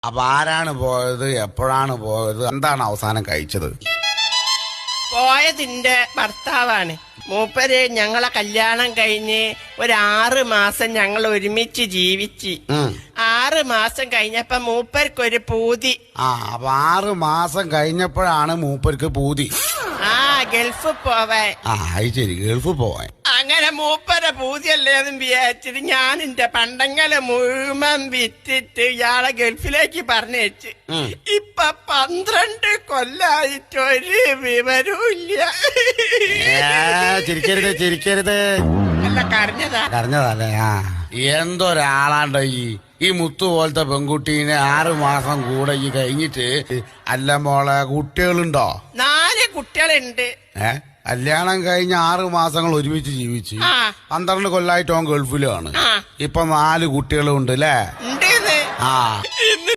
അപ്പൊ ആരാണ് പോയത്, എപ്പോഴാണ് പോയത്, എന്താണ് അവസാനം കഴിച്ചത്? പോയതിന്റെ ഭർത്താവാണ്. മൂപ്പര് ഞങ്ങളെ കല്യാണം കഴിഞ്ഞ് 6 മാസം ഞങ്ങൾ ഒരുമിച്ച് ജീവിച്ച്. 6 മാസം കഴിഞ്ഞപ്പോ മൂപ്പർക്കൊരു പൂതി. അപ്പൊ 6 മാസം കഴിഞ്ഞപ്പോഴാണ് മൂപ്പർക്ക് പൂതി. ഗൾഫ് പോവാൻ. അത് ശരി, ഗൾഫ് പോവാൻ. അങ്ങനെ മൂപ്പരെ പൂതിയല്ലേന്നും വിചാരിച്ചിട്ട് ഞാൻ എന്റെ പണ്ടങ്ങളെ മുഴുവൻ വിറ്റിട്ട് ഇയാളെ ഗൾഫിലേക്ക് പറഞ്ഞേച്ച്. ഇപ്പൊ 12 കൊല്ലായിട്ട് ഒരു വിവരവും ഇല്ല. ചിരിക്കരുത്. അല്ല, കരഞ്ഞതല്ലേ? എന്തൊരാളാണ്ടോ ഈ മുത്തു പോലത്തെ പെൺകുട്ടീനെ 6 മാസം കൂടെ ഈ കഴിഞ്ഞിട്ട്. അല്ല മോളെ, കുട്ടികളുണ്ടോ? 4 കുട്ടികളുണ്ട്. കല്യാണം കഴിഞ്ഞ 6 മാസങ്ങൾ ഒരുമിച്ച് ജീവിച്ച് 12 കൊല്ലായിട്ട് ഓൻ ഗൾഫിലാണ്. ഇപ്പൊ 4 കുട്ടികളും ഉണ്ട് അല്ലേ?